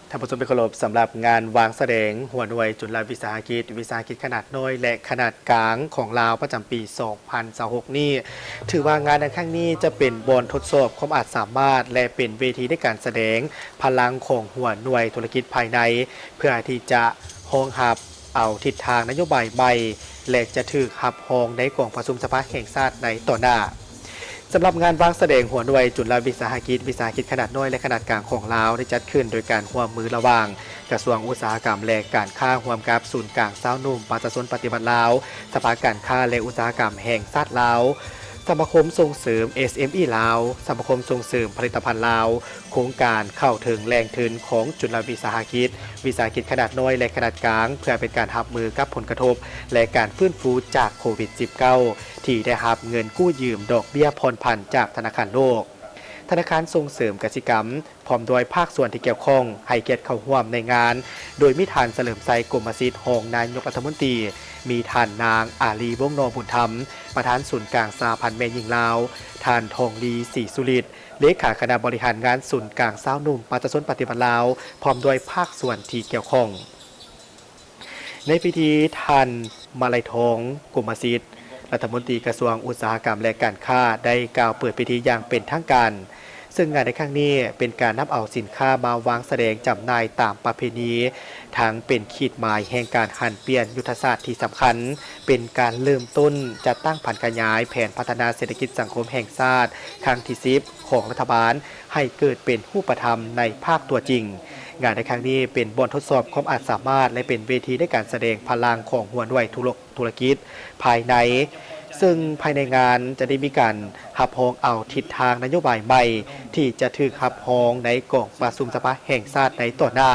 ท่านผู้ชมที่เคารพสำหรับงานวางแสดงหัวหน่วยจุลวิสาหกิจขนาดน้อยและขนาดกลางของลาวประจำปี 2026 นี้ถือว่างานในครั้งนี้จะเป็นบอนทดสอบความอาจสามารถและเป็นเวทีในการแสดงพลังของหัวหน่วยธุรกิจภายในเพื่อที่จะรองรับเอาทิศทางนโยบายใหม่และจะถือหับรองในกองประชุมสภาแห่งชาติในต่อหน้าสำหรับงานวางแสดงหัวหน่วยจุลวิสาหกิจขนาดน้อยและขนาดกลางของลาวได้จัดขึ้นโดยการร่วมมือระหว่างกระทรวงอุตสาหกรรมและการค้าร่วมกับศูนย์กลางสาวหนุ่มประชาชนปฏิบัติลาวสภาการค้าและอุตสาหกรรมแห่งชาติลาวสมาคมส่งเสริม SME ลาวสมาคมส่งเสริมผลิตภัณฑ์ลาวโครงการเข้าถึงแรงทุนของจุลวิสาหกิจขนาดน้อยและขนาดกลางเพื่อเป็นการรับมือกับผลกระทบและการฟื้นฟูจากโควิด -19 ที่ได้รับเงินกู้ยืมดอกเบี้ยผ่อนผันจากธนาคารโลกธนาคารส่งเสริมกสิกรรมพร้อมโดยภาคส่วนที่เกี่ยวข้องให้เกียรติเข้าร่วมในงานโดยมีท่านเฉลิมไซกรมศิษย์รองนายกรัฐมนตรีมีท่านนางอาลีวงศ์นอบุญธรรมประธานศูนย์กลางสหพันธ์แม่หญิงลาวท่านทองดีศรีสุริตเลขาคณะบริหารงานศูนย์กลางสาวหนุ่มประชาชนปฏิบัติลาวพร้อมโดยภาคส่วนที่เกี่ยวข้องในพิธีท่านมาลัยทองกรมศิษย์รัฐมนตรีกระทรวงอุตสาหกรรมและการค้าได้กล่าวเปิดพิธีอย่างเป็นทางการซึ่งงานในครั้งนี้เป็นการนำเอาสินค้ามาวางแสดงจำหน่ายตามประเพณีทั้งเป็นขีดหมายแห่งการหันเปลี่ยนยุทธศาสตร์ที่สำคัญเป็นการเริ่มต้นจัดตั้งผันขยายแผนพัฒนาเศรษฐกิจสังคมแห่งชาติครั้งที่10ของรัฐบาลให้เกิดเป็นรูปธรรมในภาคตัวจริงงานในครั้งนี้เป็นบททดสอบความอาจสามารถและเป็นเวทีในการแสดงพลังของหัวหน่วยธุรกิจภายในซึ่งภายในงานจะได้มีการหับรองเอาทิศทางนโยบายใหม่ที่จะถูกหับรองในกองประชุมสภาแห่งชาติในต่อหน้า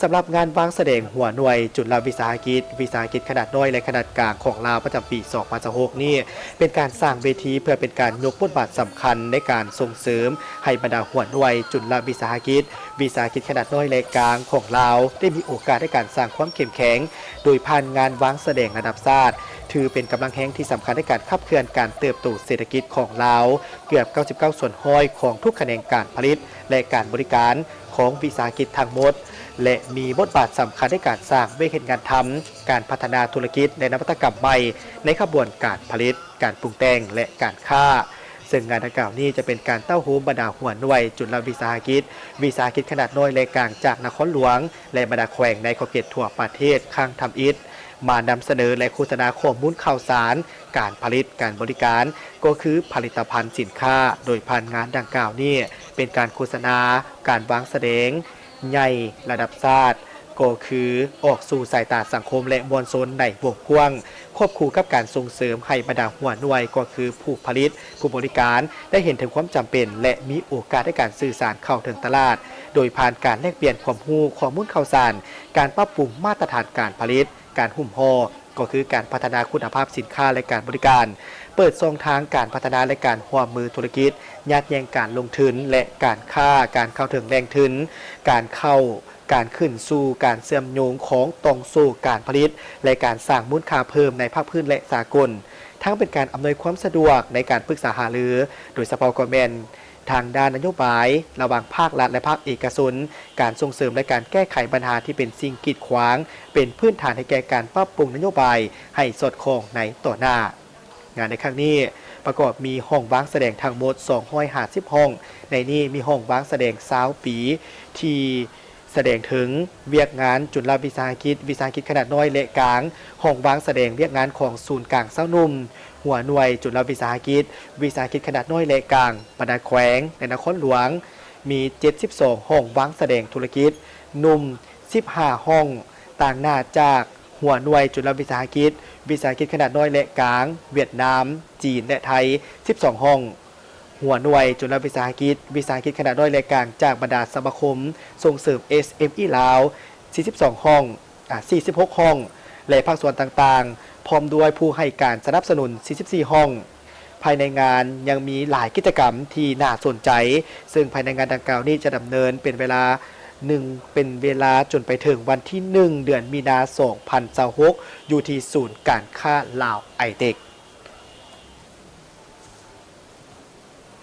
สำหรับงานวางแสดงหัวหน่วยจุลวิสาหกิจขนาดน้อยและขนาดกลางของลาวประจำปี 2026 นี้เป็นการสร้างเวทีเพื่อเป็นการยกบทบาทสำคัญในการส่งเสริมให้บรรดาหัวหน่วยจุลวิสาหกิจขนาดน้อยและกลางของลาวได้มีโอกาสในการสร้างความเข้มแข็งโดยผ่านงานวางแสดงระดับชาติถือเป็นกำลังแห่งที่สำคัญในการขับเคลื่อนการเติบโตเศรษฐกิจของลาวเกือบ 99 ส่วนห้อยของทุกแขนงการผลิตและการบริการของวิสาหกิจทั้งหมดและมีบทบาทสำคัญในการสร้างเวทีงานทำการพัฒนาธุรกิจในนวัตกรรมใหม่ในขบวนการผลิตการปรุงแต่งและการค้าซึ่งงานดังกล่าวนี้จะเป็นการเต้าหู้บรรดาหัวหน่วยจุลวิสาหกิจขนาดน้อยและกลางจากนครหลวงและบรรดาแขวงในขอบเขตทั่วประเทศข้างทำอิฐมานำเสนอและโฆษณาข้อมูลข่าวสารการผลิตการบริการก็คือผลิตภัณฑ์สินค้าโดยผ่านงานดังกล่าวนี้เป็นการโฆษณาการวางแสดงใหญ่ระดับชาติก็คือออกสู่สายตาสังคมและมวลชนในวงกว้างควบคู่กับการส่งเสริมให้บรรดาหัวหน่วยก็คือผู้ผลิตผู้บริการได้เห็นถึงความจำเป็นและมีโอกาสในการสื่อสารเข้าถึงตลาดโดยผ่านการแลกเปลี่ยนความรู้ข้อมูลข่าวสารการปรับปรุงมาตรฐานการผลิตการหุ้มห่อก็คือการพัฒนาคุณภาพสินค้าและการบริการเปิดช่องทางการพัฒนาและการร่วมมือธุรกิจยัดแยงการลงทุนและการค้าการเข้าถึงแรงทุนการขึ้นสู่การเชื่อมโยงของตรงสู่การผลิตและการสร้างมูลค่าเพิ่มในภาคพื้นและสากลทั้งเป็นการอำนวยความสะดวกในการปรึกษาหารือโดยเฉพาะก็แม่นทางด้านนโยบายระหว่างภาครัฐและภาคเอกชนการส่งเสริมและการแก้ไขปัญหาที่เป็นสิ่งกีดขวางเป็นพื้นฐานให้แก่การปรับปรุงนโยบายให้สอดคล้องในต่อหน้างานในครั้งนี้ประกอบมีห้องวางแสดงทั้งหมด250ห้องในนี้มีห้องวางแสดง20ปีที่แสดงถึงเวียกงานจุลวิสาหกิจขนาดน้อยและกลางห้องวางแสดงเวียกงานของศูนย์กลางสาวหนุ่มหัวหน่วยจุลวิสาหกิจขนาดน้อยและกลางบรรดาแขวงในนครหลวงมี72ห้องวางแสดงธุรกิจหนุ่ม15ห้องต่างหน้าจากหัวหน่วยจุลวิสาหกิจขนาดน้อยและกลางเวียดนามจีนและไทย12ห้องหัวหน่วยจุลวิสาหกิจขนาดน้อยและกลางจากบรรดาสมาคมส่งเสริม SME ลาว42ห้อง46ห้องและภาคส่วนต่างๆพร้อมด้วยผู้ให้การสนับสนุน44ห้องภายในงานยังมีหลายกิจกรรมที่น่าสนใจซึ่งภายในงานดังกล่าวนี้จะดำเนินเป็นเวลาจนไปถึงวันที่1เดือนมีนาคม2026อยู่ที่ศูนย์การค้าลาวไอเทค